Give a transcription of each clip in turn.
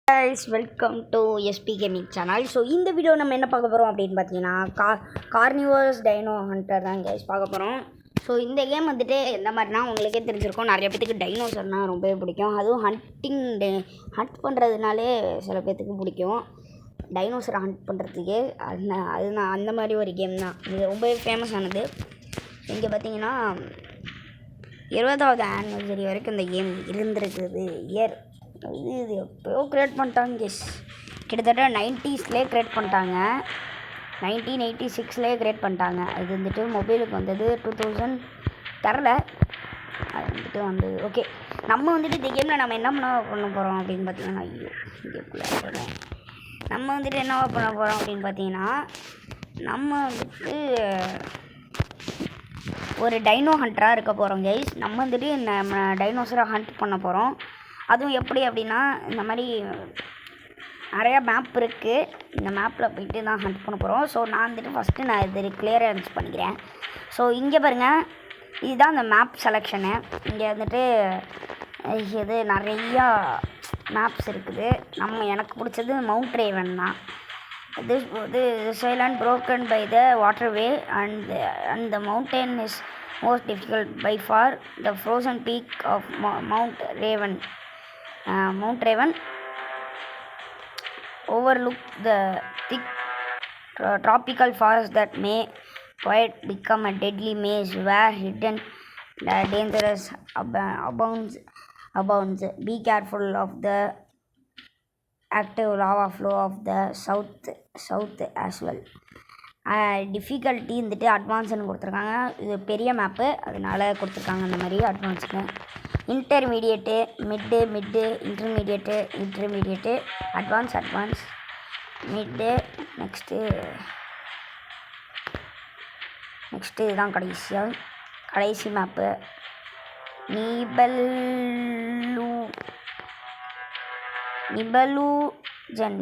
guys, welcome to SP Gaming channel. So இந்த video நம்ம என்ன பார்க்க போகிறோம் அப்படின்னு பார்த்தீங்கன்னா கார்னிவர்ஸ் டைனோ ஹண்டர் தான் கைஸ் பார்க்க போகிறோம். ஸோ இந்த கேம் வந்துட்டு எந்த மாதிரினா உங்களுக்கே தெரிஞ்சிருக்கும், நிறைய பேத்துக்கு டைனோசர்னால் ரொம்பவே பிடிக்கும். அதுவும் ஹண்ட் பண்ணுறதுனாலே சில பேர்த்துக்கு பிடிக்கும். டைனோசரை ஹண்ட் பண்ணுறதுக்கே அந்த மாதிரி ஒரு கேம் தான் இது, ரொம்பவே ஃபேமஸ் ஆனது. இங்கே பார்த்தீங்கன்னா 20வது ஆனிவர்சரி வரைக்கும் இந்த கேம் இருந்திருக்குது. இது எப்போயோ க்ரியேட் பண்ணிட்டாங்க கெஸ், கிட்டத்தட்ட 90ஸ்லேயே க்ரியேட் பண்ணிட்டாங்க. 1986லேயே க்ரியேட் பண்ணிட்டாங்க. அது வந்துட்டு மொபைலுக்கு வந்தது 2000 தரல, அது வந்துட்டு வந்தது. ஓகே, நம்ம வந்துட்டு இந்த கேமில் நம்ம என்ன பண்ண போகிறோம் அப்படின்னு பார்த்தீங்கன்னா, நம்ம வந்துட்டு என்ன பண்ண போகிறோம் அப்படின்னு பார்த்தீங்கன்னா, நம்ம வந்துட்டு ஒரு டைனோ ஹண்டராக இருக்க போகிறோம் கைஸ். நம்ம வந்துட்டு நம்ம டைனோசரை ஹண்ட் பண்ண போகிறோம். அதுவும் எப்படி அப்படின்னா, இந்த மாதிரி நிறையா மேப் இருக்குது. இந்த மேப்பில் போய்ட்டு தான் ஹண்ட் பண்ண போகிறோம். ஸோ நான் வந்துட்டு ஃபஸ்ட்டு இது கிளியரன்ஸ் பண்ணிக்கிறேன். ஸோ இங்கே பாருங்கள், இதுதான் இந்த மேப் செலெக்ஷனு. இங்கே வந்துட்டு இது நிறையா மேப்ஸ் இருக்குது. எனக்கு பிடிச்சது மவுண்ட் ரேவன் தான். This island broken by the waterway and the mountain is most difficult by far. The frozen peak of Mount Raven overlook the thick tropical forest that may quite become a deadly maze where hidden dangerous abounds. Be careful of the active lava flow of the south as well. Difficulty வந்துட்டு அட்வான்ஸ்னு கொடுத்துருக்காங்க. இது பெரிய map, அதனால கொடுத்துருக்காங்க அந்த மாதிரி அட்வான்ஸுக்கு. Intermediate, Mittu, intermediate, advance, Mittu, next இதுதான் கடைசி மேப்பு.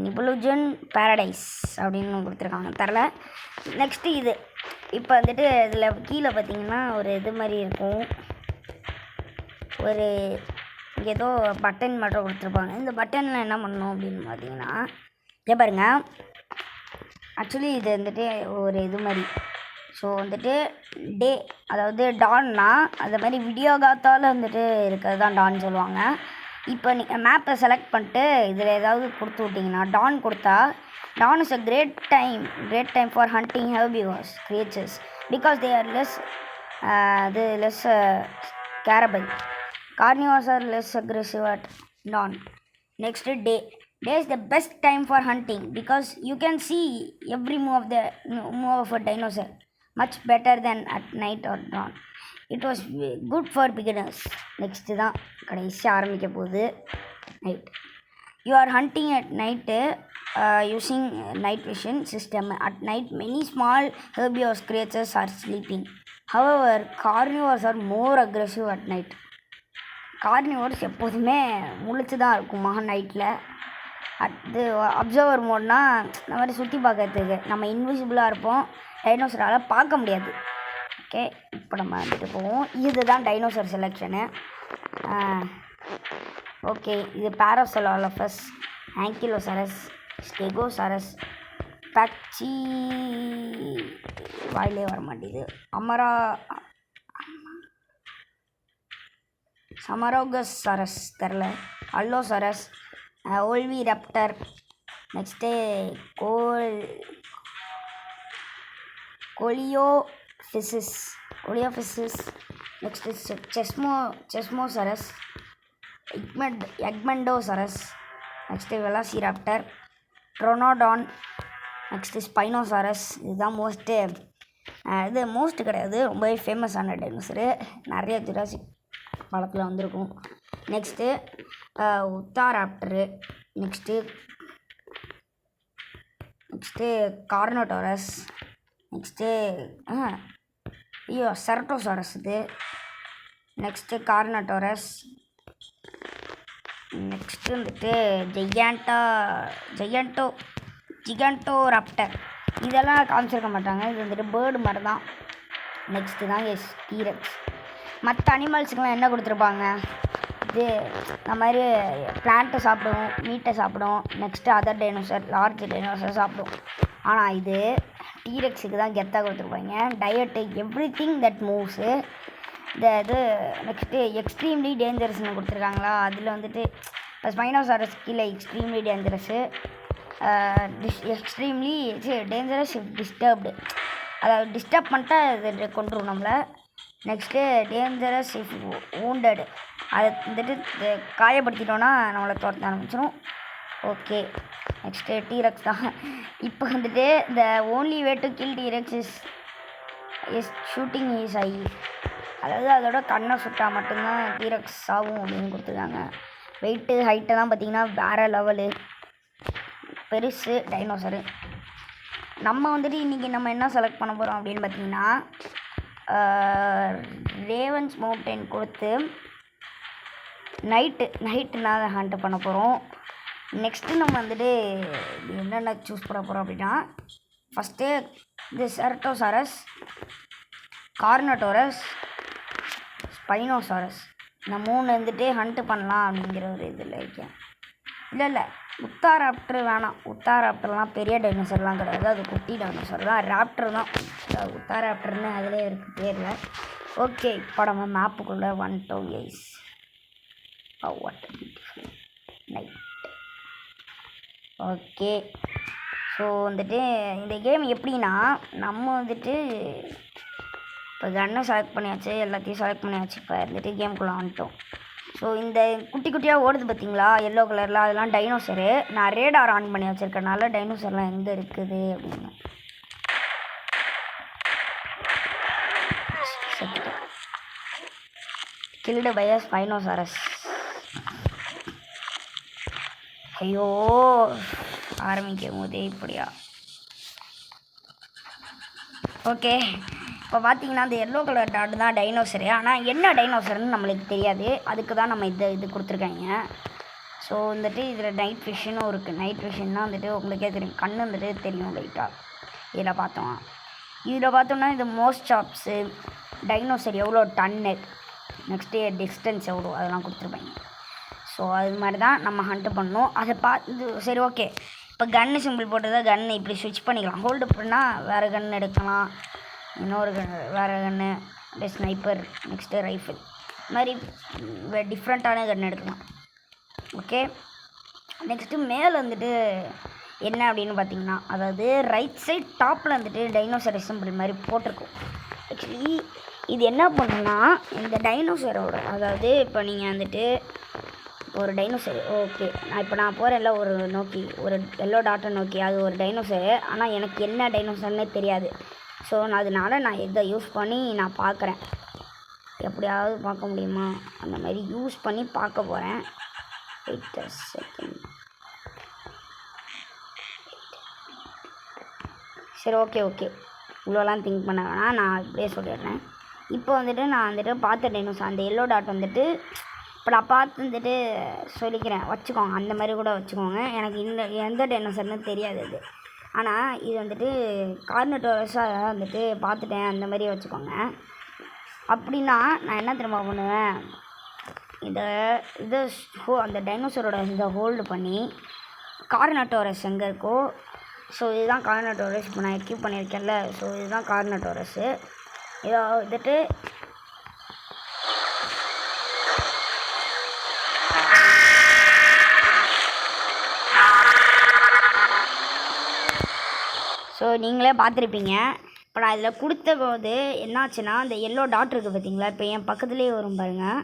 நிபலுஜன் பேரடைஸ் அப்படின்னு கொடுத்துருக்காங்க, தரல. நெக்ஸ்ட்டு இது இப்போ வந்துட்டு இதில் கீழே பார்த்தீங்கன்னா ஒரு இது மாதிரி இருக்கும், ஒரு ஏதோ பட்டன் மட்டும் கொடுத்துருப்பாங்க. இந்த பட்டனில் என்ன பண்ணணும் அப்படின்னு பார்த்தீங்கன்னா, இங்கே பாருங்கள், ஆக்சுவலி இது வந்துட்டு ஒரு இது மாதிரி. ஸோ வந்துட்டு டே, அதாவது டான்னா அது மாதிரி விடியோ காத்தால் வந்துட்டு இருக்கிறது தான் டான் சொல்லுவாங்க. இப்போ நீங்கள் மேப்பை செலக்ட் பண்ணிட்டு இதில் ஏதாவது கொடுத்து விட்டிங்கன்னா, டான் கொடுத்தா, dawn is a great time for hunting herbivores creatures because they are less careful. Carnivores are less aggressive at dawn. Next day is the best time for hunting because you can see every move of a dinosaur much better than at night or dawn. It was good for beginners. Next தான் கடைசி ஆரம்பிக்க போகுது, night. You are hunting at night using night vision system. At night many small herbivorous creatures are sleeping. However, carnivores are more aggressive at night. Carnivores எப்போதுமே முழிச்சு தான் இருக்குமா நைட்டில். அது அப்சர்வர் மோட்னா இந்த மாதிரி சுற்றி பார்க்கறதுக்கு. நம்ம இன்விசிபிளாக இருப்போம், டைனோசரால் பார்க்க முடியாது. ஓகே, இப்போ நம்ம வந்துட்டு போவோம். இதுதான் டைனோசர் செலெக்ஷனு. ஓகே, இது பாராசெலாலோபஸ், ஆங்கிலோசரஸ், ஸ்டெகோசரஸ், பச்சி, வாயிலே வர மாட்டேது, சமரோகசரஸ் தெரில, allosaurus, oviraptor, next coelophysis, next chasmosaurus, edmontosaurus, next velociraptor, troodon, next spinosaurus. இதுதான் மோஸ்ட்டு கிடையாது, ரொம்பவே ஃபேமஸான டைனோசரு, நிறைய ஜுராசிக் காலத்தில் வந்திருக்கும். Next utahraptor, next carnotaurus, next ceratosaurus. இது நெக்ஸ்ட்டு கார்னோடாரஸ். நெக்ஸ்ட்டு வந்துட்டு ஜிகாண்டோராப்டர். இதெல்லாம் காமிச்சிருக்க மாட்டாங்க, இது வந்துட்டு பேர்டு மாதிரி தான். நெக்ஸ்ட்டு தான் டீரெக்ஸ். மற்ற அனிமல்ஸுக்கெலாம் என்ன கொடுத்துருப்பாங்க, இது இந்த மாதிரி பிளான்ட்டை சாப்பிடும், மீட்டை சாப்பிடும். Next other dinosaur, large dinosaur சாப்பிடும். ஆனால் இது டீரெக்ஸுக்கு தான் கெத்தாக கொடுத்துருப்பாங்க. Diet every thing that moves. இது நெக்ஸ்ட்டு எக்ஸ்ட்ரீம்லி டேஞ்சரஸ்னு கொடுத்துருக்காங்களா, அதில் வந்துட்டு இப்போ ஸ்பைனோசாரஸ் கீழே extremely dangerous, extremely dangerous disturbed, அதாவது டிஸ்டர்ப் பண்ணிட்டா இது கொண்டுரும் நம்மளை. நெக்ஸ்ட்டு டேஞ்சரஸ் இஃப் வூண்டட், அதை வந்துட்டு காயப்படுத்திட்டோன்னா நம்மளை துரத்த ஆரம்பிச்சிடும். ஓகே, நெக்ஸ்ட்டு டீரெக்ஸ் தான். இப்போ வந்துட்டு இந்த only way to kill T rex is shooting is eye, அதாவது அதோட கண்ணை சுட்டால் மட்டும்தான் டீரெக்ஸ் ஆகும் அப்படின்னு கொடுத்துருக்காங்க. வெயிட்டு ஹைட்டெல்லாம் பார்த்திங்கன்னா வேறு லெவலு, பெருசு டைனோசரு. நம்ம வந்துட்டு இன்றைக்கி நம்ம என்ன செலக்ட் பண்ண போகிறோம் அப்படின்னு பார்த்திங்கன்னா ரேவன்ஸ் மவுண்டன் கொடுத்து நைட்டு நான் ஹண்ட் பண்ண போகிறோம். நெக்ஸ்ட்டு நம்ம வந்துட்டு என்னென்ன சூஸ் பண்ண போகிறோம் அப்படின்னா, ஃபஸ்ட்டு இது செரட்டோசாரஸ், கார்னட்டோரஸ், ஸ்பைனோசாரஸ், இந்த 3 வந்துட்டு ஹண்ட்டு பண்ணலாம் அப்படிங்கிற ஒரு இதில் இருக்கேன். இல்லை உத்தாராப்டர் வேணாம், உத்தாராப்டர்லாம் பெரிய டைனோசர்லாம் கிடையாது, அது குட்டி டைனோசர் தான், ராப்டர் தான். உத்தாராப்டர்னு அதிலே இருக்குது பேரில். ஓகே, இப்போ நம்ம மேப்புக்குள்ளே வந்துட்டோம் guys. What beautiful night. Okay, so வந்துட்டு இந்த கேம் எப்படின்னா, நம்ம வந்துட்டு இப்போ கன்னை செலக்ட் பண்ணியாச்சு, எல்லாத்தையும் செலக்ட் பண்ணியாச்சு. இப்போ வந்துட்டு கேமுக்குள்ளே வந்துட்டோம். ஸோ இந்த குட்டி குட்டியாக ஓடுது பார்த்தீங்களா எல்லோ கலரில், அதெல்லாம் டைனோசரு. நான் ரேடார் ஆன் பண்ணி வச்சுருக்கனால டைனோசர்லாம் எங்கே இருக்குது அப்படின்னு கில்டு பை அ ஸ்பைனோசாரஸ். ஐயோ, ஆரம்பிக்கும் போதே இப்படியா. ஓகே, இப்போ பார்த்தீங்கன்னா அந்த எல்லோ கலர் டாட் தான் டைனோசரு. ஆனால் என்ன டைனோசர்னு நம்மளுக்கு தெரியாது, அதுக்கு தான் நம்ம இது கொடுத்துருக்காங்க. ஸோ வந்துட்டு இதில் நைட் விஷனும் இருக்குது. நைட் விஷன்னா வந்துட்டு உங்களுக்கே தெரியும், கண் வந்துட்டு தெரியும் லைட்டாக. இதில் பார்த்தோம்னா இது மோஸ்ட் ஷாப்ஸு, டைனோசர் எவ்வளோ டன்னு, நெக்ஸ்ட்டு டிஸ்டன்ஸ் எவ்வளோ, அதெல்லாம் கொடுத்துருப்பாங்க. ஸோ அது மாதிரி தான் நம்ம ஹண்ட்டு பண்ணணும். அதை பார்த்து சரி ஓகே. இப்போ கன்னு சிம்பிள் போட்டு தான் கன்று இப்படி ஸ்விட்ச் பண்ணிக்கலாம். ஹோல்டு பண்ணால் வேறு கன்று எடுக்கலாம், இன்னொரு வேறு கன்று, அப்படியே ஸ்னைப்பர், நெக்ஸ்ட்டு ரைஃபிள், இது மாதிரி டிஃப்ரெண்ட்டான கன்று எடுக்கலாம். ஓகே, நெக்ஸ்ட்டு மேலே வந்துட்டு என்ன அப்படின்னு பார்த்தீங்கன்னா, அதாவது ரைட் சைட் டாப்பில் வந்துட்டு டைனோசர் சிம்பிள் மாதிரி போட்டிருக்கும். ஆக்சுவலி இது என்ன பண்ணுன்னா, இந்த டைனோசரோட, அதாவது இப்போ நீங்கள் வந்துட்டு ஒரு டைனோசர், ஓகே நான் போகிறேன்ல ஒரு நோக்கி, ஒரு எல்லோ டாட்டை நோக்கி, அது ஒரு டைனோசரு. ஆனால் எனக்கு என்ன டைனோசர்னே தெரியாது. ஸோ அதனால் நான் இதை யூஸ் பண்ணி நான் பார்க்குறேன், எப்படியாவது பார்க்க முடியுமா, அந்த மாதிரி யூஸ் பண்ணி பார்க்க போகிறேன். 8 செகண்ட். சரி ஓகே இவ்வளோலாம் திங்க் பண்ண வேணாம், நான் இப்படியே சொல்லிடுறேன். இப்போ வந்துட்டு நான் வந்துட்டு பார்த்த டைனோசர், அந்த எல்லோ டாட் வந்துட்டு இப்போ நான் பார்த்து வந்துட்டு சொல்லிக்கிறேன், வச்சுக்கோங்க, அந்த மாதிரி கூட வச்சுக்கோங்க. எனக்கு எந்த டைனோசர்னு தெரியாது அது. ஆனால் இது வந்துட்டு கார்னட்டோரஸாக வந்துட்டு பார்த்துட்டேன், அந்த மாதிரி வச்சுக்கோங்க. அப்படின்னா நான் என்ன திரும்ப பண்ணுவேன், அந்த டைனோசரோட இதை ஹோல்டு பண்ணி கார்னட்டோரஸ் எங்கே இருக்கோ, ஸோ இதுதான் கார்னட்டோரஸ். இப்போ நான் எக்யூப் பண்ணியிருக்கேன்ல, ஸோ இதுதான் கார்னட்டோரஸு. இதை வந்துட்டு ஸோ நீங்களே பார்த்துருப்பீங்க. இப்போ நான் இதில் கொடுத்த போது என்னாச்சுன்னா, அந்த எல்லோ டாட் இருக்குது பார்த்தீங்களா, இப்போ என் பக்கத்துலேயே வரும் பாருங்கள்.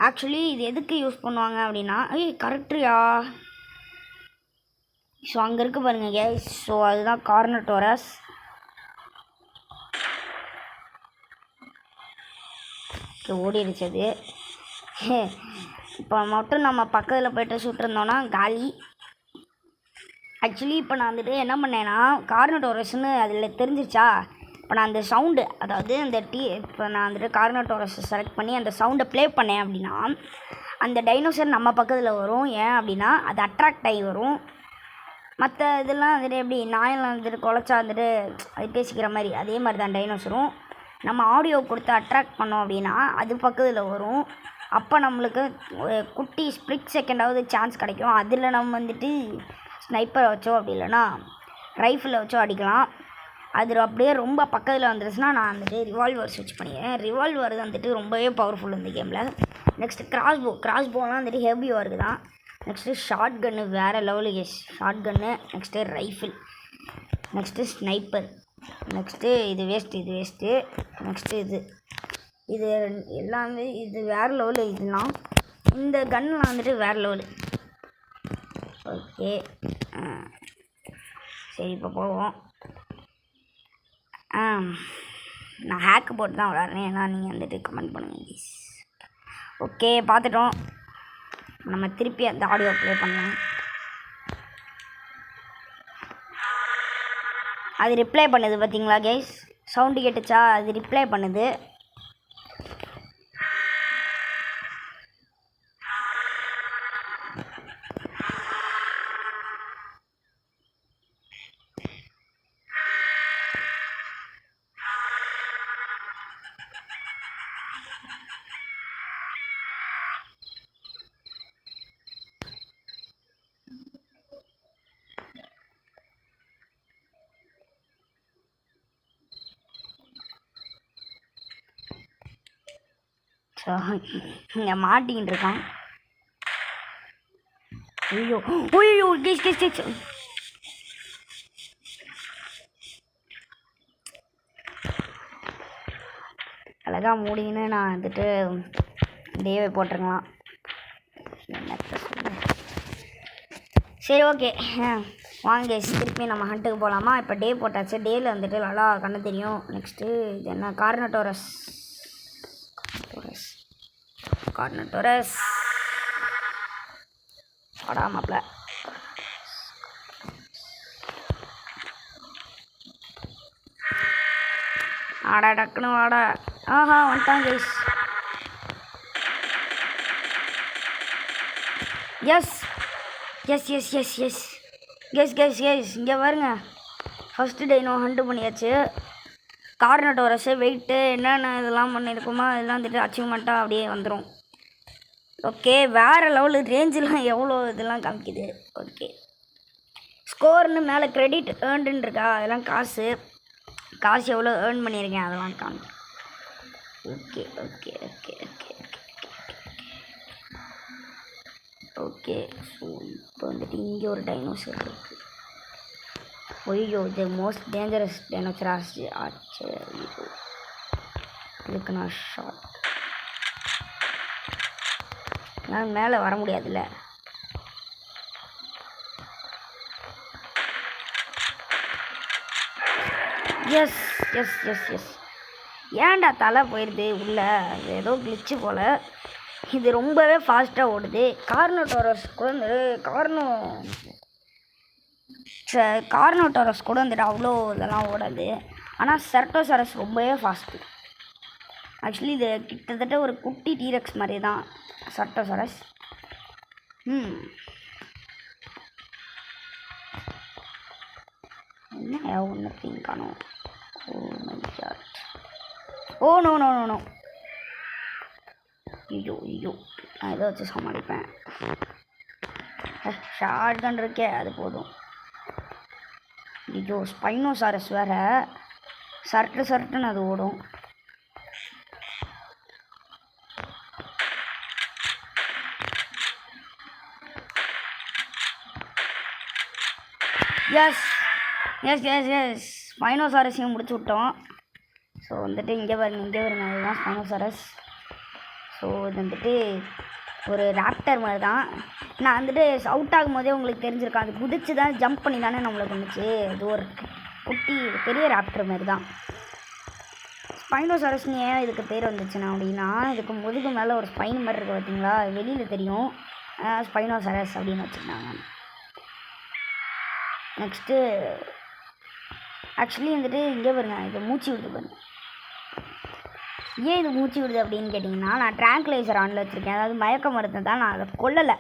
ஆக்சுவலி இது எதுக்கு யூஸ் பண்ணுவாங்க அப்படின்னா, கரெக்டுயா, ஸோ அங்கே இருக்குது பாருங்கள் கேஸ், ஸோ அதுதான் கார்னட்டோரஸ். ஓடிடுச்சு அது. இப்போ மட்டும் நம்ம பக்கத்தில் போய்ட்டு சுட்டிருந்தோன்னா காலி. ஆக்சுவலி இப்போ நான் வந்துட்டு என்ன பண்ணேன்னா, கார்னட்டோரஸ்ன்னு அதில் தெரிஞ்சிச்சா. இப்போ நான் அந்த சவுண்டு, அதாவது அந்த இப்போ நான் வந்துட்டு கார்னட்டோரஸை செலக்ட் பண்ணி அந்த சவுண்டை ப்ளே பண்ணேன் அப்படின்னா, அந்த டைனோசர் நம்ம பக்கத்தில் வரும். ஏன் அப்படின்னா அது அட்ராக்ட் ஆகி வரும். மற்ற இதெல்லாம் வந்துட்டு எப்படி நாயெல்லாம் வந்துட்டு குலைச்சா வந்துட்டு அது பேசிக்கிற மாதிரி, அதே மாதிரி தான் டைனோசரும். நம்ம ஆடியோ கொடுத்து அட்ராக்ட் பண்ணோம் அப்படின்னா அது பக்கத்தில் வரும். அப்போ நம்மளுக்கு ஒரு குட்டி ஸ்ப்ளிட் செகண்டாவது சான்ஸ் கிடைக்கும். அதில் நம்ம வந்துட்டு ஸ்னைப்பரை வச்சோ அப்படி இல்லைன்னா ரைஃபிளை வச்சோ அடிக்கலாம். அது அப்படியே ரொம்ப பக்கத்தில் வந்துருச்சுன்னா நான் வந்துட்டு ரிவால்வர் ஸ்விட்ச் பண்ணிக்கிறேன். ரிவால்வர் வந்துட்டு ரொம்பவே பவர்ஃபுல் இந்த கேமில். நெக்ஸ்ட்டு கிராஸ்போலாம் வந்துட்டு ஹெவி ஒர்க்கு தான். நெக்ஸ்ட்டு ஷார்ட் கன்று வேறு லெவலுக்கு ஷார்ட் கன்று. Next rifle. Next sniper. Next இது வேஸ்ட்டு. நெக்ஸ்ட்டு இது எல்லாமே இது வேறு லெவலு. இதெல்லாம் இந்த கன்னில் வந்துட்டு வேறு லெவலு. ஓகே சரி இப்போ போவோம். நான் ஹேக்கு போட்டு தான் விளாட்றேன். ஏன்னா நீங்கள் வந்துட்டு கமெண்ட் பண்ணுங்கள் ப்ளீஸ். ஓகே பார்த்துட்டோம். நம்ம திருப்பி அந்த ஆடியோ ப்ளே பண்ணலாம். அது ரிப்ளை பண்ணுது பார்த்தீங்களா கைஸ்? சவுண்டு கேட்டுச்சா? அது ரிப்ளை பண்ணுது. ஸோ இங்கே மாட்டிக்கிட்டு இருக்கான். ஐயோ கேஸ் அழகாக மூடின்னு நான் வந்துட்டு டேவை போட்டிருக்கலாம். சரி ஓகே வாங்க திருப்பி நம்ம ஹண்ட்டுக்கு போகலாமா? இப்போ டே போட்டாச்சு. டேயில் வந்துட்டு நல்லா கண்ணு தெரியும். நெக்ஸ்ட்டு இது என்ன கார்னட்டோரஸ் படாமப்ல ஆடா டக்குன்னு வாடா. வந்துட்டான் கைஸ். எஸ் இங்கே பாருங்க. ஃபஸ்ட்டு டைனோ ஹண்டு பண்ணியாச்சு. கார்னட்டோரஸு வெயிட்டு என்னென்ன இதெல்லாம் பண்ணியிருக்கோமோ அதெல்லாம் வந்துட்டு அச்சீவ்மெண்ட்டாக அப்படியே வந்துடும். ஓகே வேறு லெவலு. ரேஞ்செலாம் எவ்வளோ இதெல்லாம் காமிக்குது. ஓகே ஸ்கோர்னு மேலே கிரெடிட் ஏர்ன்டுன்னு இருக்கா? அதெல்லாம் காசு எவ்வளோ ஏர்ன் பண்ணியிருக்கேன் அதெல்லாம் காமிக்கும். ஓகே ஸோ இப்போ வந்துட்டு இங்கே ஒரு டைனோசர் இருக்குது. ஒய்யோ இது மோஸ்ட் டேஞ்சரஸ் டைனோசர் ஆச்சு. இதுக்கு நான் ஷார்ட் நான் மேலே வர முடியாதுல்ல. எஸ் ஏன்டா தலை போயிடுது உள்ளே? ஏதோ கிளிச்சு போல். இது ரொம்பவே ஃபாஸ்ட்டாக ஓடுது. கார்னோட்டோரஸ் கூட வந்துட்டு அவ்வளோ இதெல்லாம் ஓடாது. ஆனால் செர்டோசாரஸ் ரொம்பவே ஃபாஸ்ட்டு. ஆக்சுவலி இது கிட்டத்தட்ட ஒரு குட்டி டீரெக்ஸ் மாதிரி தான் செர்டோசாரஸ். என்ன ஒன்று காணும். நோ ஐயோ நான் இதை வச்சு சமாளிப்பேன். ஷார்ட் கன் இருக்கே அது போதும். ஐயோ ஸ்பைனோசாரஸ் வேறு சர்ட்டுன்னு அது ஓடும். எஸ் ஸ்பைனோசாரஸையும் முடிச்சு விட்டோம். ஸோ வந்துட்டு இங்கே பாருங்க அதுதான் ஸ்பைனோசாரஸ். ஸோ இது வந்துட்டு ஒரு ராப்டர் மாதிரி தான். நான் வந்துட்டு அவுட் ஆகும் போதே உங்களுக்கு தெரிஞ்சிருக்கேன். அது குதிச்சு தான் ஜம்ப் பண்ணி தானே நம்மளுக்கு வந்துச்சு. இது ஒரு குட்டி பெரிய ராப்டர் மாதிரி தான். ஸ்பைனோசாரஸ்னு ஏன் இதுக்கு பேர் வந்துச்சுன்னா அப்படின்னா இதுக்கு முதுகு மேலே ஒரு ஸ்பைன் மாதிரி இருக்குது பார்த்தீங்களா? வெளியில் தெரியும். ஸ்பைனோசாரஸ் அப்படின்னு வச்சுருந்தாங்க. நெக்ஸ்ட்டு ஆக்சுவலி வந்துட்டு இங்கே பாருங்க இது மூச்சு விடுது பாருங்க. ஏன் இது மூச்சு விடுது அப்படின்னு கேட்டிங்கன்னா நான் ட்ராங்க்லைசர் ஆனில் வச்சுருக்கேன். அதாவது மயக்க மருந்து தான். நான் அதை கொல்லலை.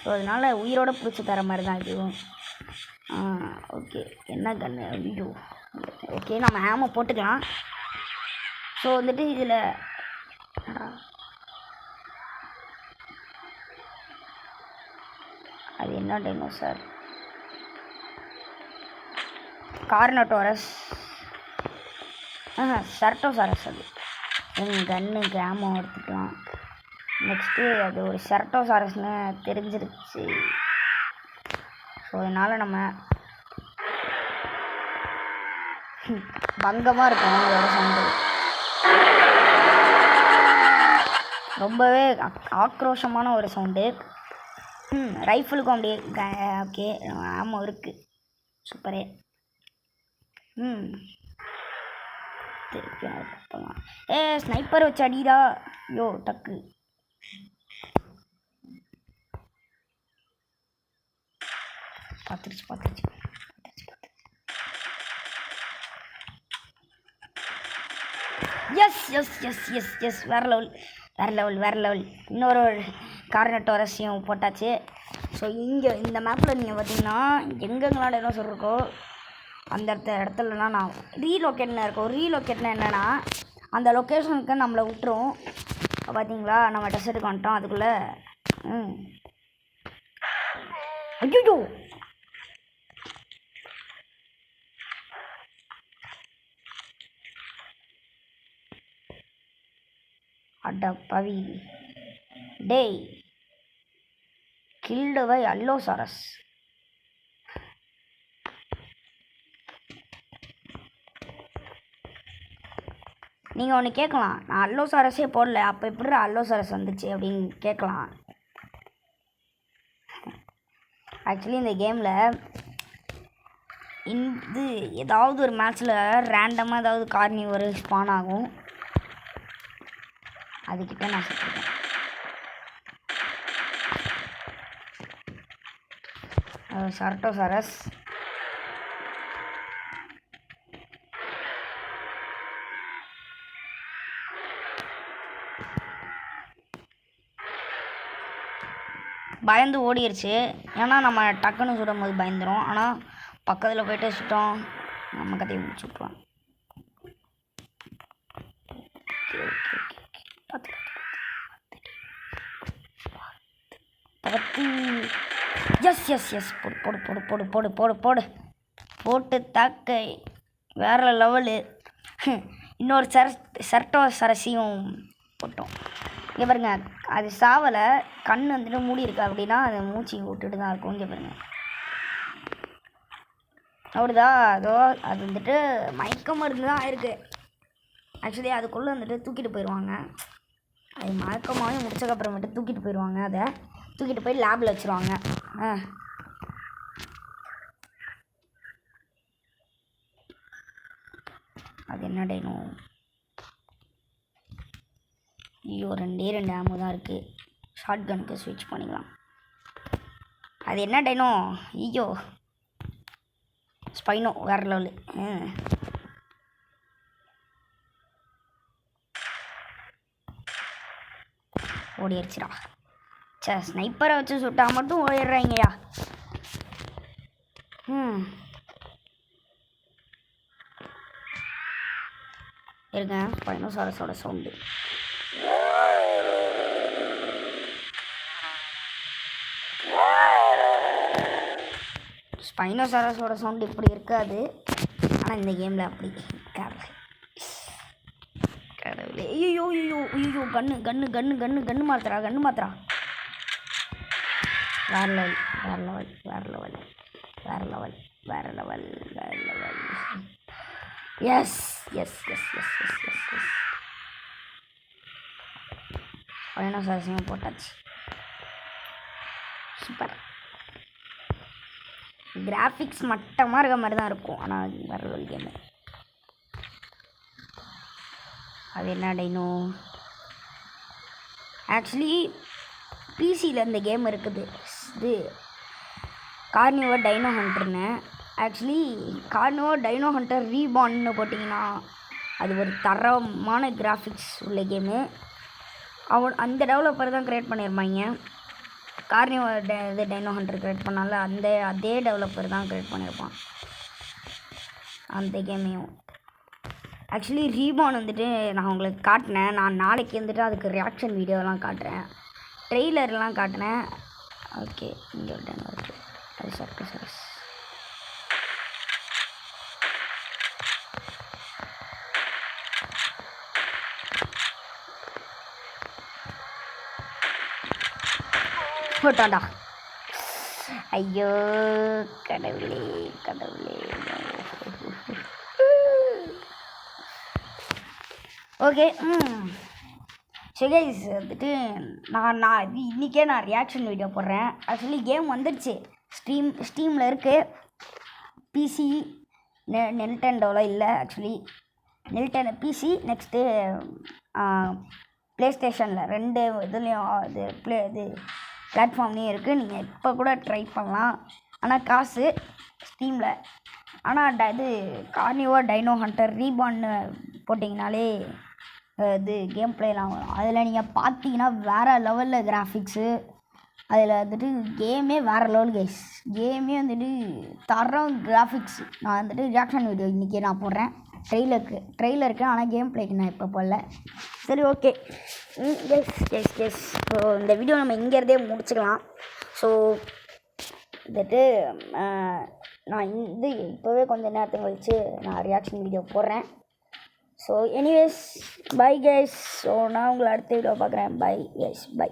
ஸோ அதனால் உயிரோட பிடிச்சி தர மாதிரி தான் இதுவும். ஓகே என்ன கன்று ஐயோ. ஓகே நம்ம ஹேமை போட்டுக்கலாம். ஸோ வந்துட்டு இதில் அது என்ன டைனோசர்? கார்னோடோரஸ். செரட்டோசாரஸ். அது கன்னு கிராமோ எடுத்துக்கலாம். நெக்ஸ்ட்டு அது ஒரு செரட்டோசாரஸ்னு தெரிஞ்சிருச்சு. ஸோ அதனால் நம்ம பங்கமாக இருக்கும் அதோட சவுண்டு. ரொம்பவே ஆக்ரோஷமான ஒரு சவுண்டு. ரைஃபிளுக்கும் அப்படியே ஓகே ஆமாம் இருக்குது. சூப்பரே. திருப்பி போகலாம். ஸ்னைப்பர் வச்சு அடிடா. யோ டக்கு. பார்த்துருச்சு. எஸ் வேறு லெவல். இன்னொரு கார்னோடோரஸையும் போட்டாச்சு. ஸோ இங்கே இந்த மேப்பில் நீங்கள் பார்த்தீங்கன்னா எங்கெங்கெல்லாம் டைனோசர் இருக்கோ அந்த இடத்துலலாம் நான் ரீலொக்கேட்னு இருக்கும். ரீலொக்கேட்னா என்னென்னா அந்த லொக்கேஷனுக்கு நம்மளை விட்டுரும். பார்த்தீங்களா நம்ம டெசர்ட்டுக்கு வந்துட்டோம். அதுக்குள்ளே ஐயோ அட பவி. டேய் கில்டுவை அல்லோசாரஸ். நீங்கள் ஒன்று கேட்கலாம், நான் அல்லோசாரஸே போடல, அப்போ எப்படி அல்லோசாரஸ் வந்துச்சு அப்படின்னு கேட்கலாம். ஆக்சுவலி இந்த கேமில் இது ஏதாவது ஒரு மேட்ச்சில் ரேண்டமாக ஏதாவது கார்னிவர் ஸ்பான் ஆகும். அதுக்கிட்ட நான் சொல்லியிருக்கேன். செரட்டோசாரஸ். பயந்து ஓடிடுச்சு. ஏன்னா நம்ம டக்குன்னு சுடும் போது பயந்துடும். ஆனால் பக்கத்தில் போய்ட்டு சுட்டோம் நம்ம கதையை முடிச்சு விட்ருவோம். எஸ் போட்டு தாக்க வேறு லெவலு. இன்னொரு செரட்டோசாரஸையும் போட்டோம். இங்கே பாருங்க, அது சாவலை, கண் வந்துட்டு மூடி இருக்கு. அப்படின்னா அதை மூச்சு விட்டுட்டு தான் இருக்கும். இங்கே பாருங்க அப்படிதான். அதோ அது வந்துட்டு மயக்க மருந்து தான் இருக்குது. ஆக்சுவலி அதுக்குள்ளே வந்துட்டு தூக்கிட்டு போயிடுவாங்க. அது மயக்கமாகவே முடிச்சக்கப்புறமேட்டு தூக்கிட்டு போயிடுவாங்க. அதை தூக்கிட்டு போய் லேபில் வச்சுருவாங்க. அது என்ன டைனோ? ஐயோ 2 ஆமோ தான் இருக்குது. ஷார்ட் கனுக்கு ஸ்விட்ச் பண்ணிக்கலாம். அது என்ன டைனோ? ஐயோ ஸ்பைனோ வேறு லெவலு. ஓடிடுச்சுடா. ஸ்னைப்பரை வச்சு சுட்டா மட்டும் ஓடிடுறாங்கய்யா. இருங்க, ஸ்பைனோசாரஸோட சவுண்டு. ஸ்பைனோசாரஸோட சவுண்டு இப்படி இருக்காது, ஆனால் இந்த கேமில் அப்படி கடவுளே. ஐயோ கண்ணு மாத்திரா. வேறு லெவல். எஸ் ஸ்பைனோசாரஸையும் போட்டாச்சு. சூப்பர். கிராஃபிக்ஸ் மட்டமாக இருக்க மாதிரி தான் இருக்கும், ஆனால் வேறு ஒரு கேமு. அது என்ன டைனோ? ஆக்சுவலி பிசியில் இந்த கேம் இருக்குது. இது கார்னிவர் டைனோ ஹண்டர்னு. ஆக்சுவலி கார்னிவர் டைனோ ஹண்டர் ரீபார்ன்னு போட்டிங்கன்னா அது ஒரு தரமான கிராஃபிக்ஸ் உள்ள கேமு. அந்த டெவலப்பர் தான் க்ரியேட் பண்ணியிருப்பாங்க. கார்னிவர் இது டைனோ ஹண்டர் க்ரியேட் பண்ணால அதே டெவலப்பர் தான் க்ரியேட் பண்ணியிருப்பான் அந்த கேமையும். ஆக்சுவலி ரீபான் வந்துட்டு நான் உங்களுக்கு காட்டினேன். நான் நாளைக்கு வந்துட்டு அதுக்கு ரியாக்ஷன் வீடியோலாம் காட்டுறேன், ட்ரெய்லர்லாம் காட்டினேன். ஓகே இங்கே ஒரு டன் ஓகே அது சாப்பிட்டு சர்வீஸ் போட்டாண்டா. ஐயோ கடவுளே கடவுளே. ஓகே ஸோ கைஸ் வந்துட்டு நான் இன்றைக்கே நான் ரியாக்ஷன் வீடியோ போடுறேன். ஆக்சுவலி கேம் வந்துடுச்சு, ஸ்டீமில் இருக்குது. பிசி நெல்டெண்டோவில் இல்லை, ஆக்சுவலி பிசி நெக்ஸ்ட்டு ப்ளே ஸ்டேஷனில் 2 இதுலேயும் இது பிளாட்ஃபார்ம்லேயும் இருக்குது. நீங்கள் இப்போ கூட ட்ரை பண்ணலாம். ஆனால் காசு ஸ்டீமில். ஆனால் இது கார்னிவோ டைனோ ஹண்டர் ரீபான்னு போட்டிங்கனாலே இது கேம் பிளேலாம் வரும். அதில் நீங்கள் பார்த்தீங்கன்னா வேறு லெவலில் கிராஃபிக்ஸு, அதில் வந்துட்டு கேமே வேறு லெவல் கைஸ். கேமே வந்துட்டு தரம் கிராஃபிக்ஸ். நான் வந்துட்டு ரியாக்ஷன் வீடியோ இன்றைக்கி நான் போடுறேன். ட்ரெய்லருக்கு ஆனால் கேம் பிளேக்கு நான் இப்போ போடல. சரி ஓகே எஸ் ஸோ இந்த வீடியோ நம்ம இங்கேருந்தே முடிச்சுக்கலாம். ஸோ வந்துட்டு நான் இப்போவே கொஞ்சம் நேரத்துக்கு கழிச்சு நான் ரியாக்ஷன் வீடியோ போடுறேன். So anyways bye guys. So நான் உங்களை அடுத்த வீடியோ பார்க்குறேன். Bye guys bye.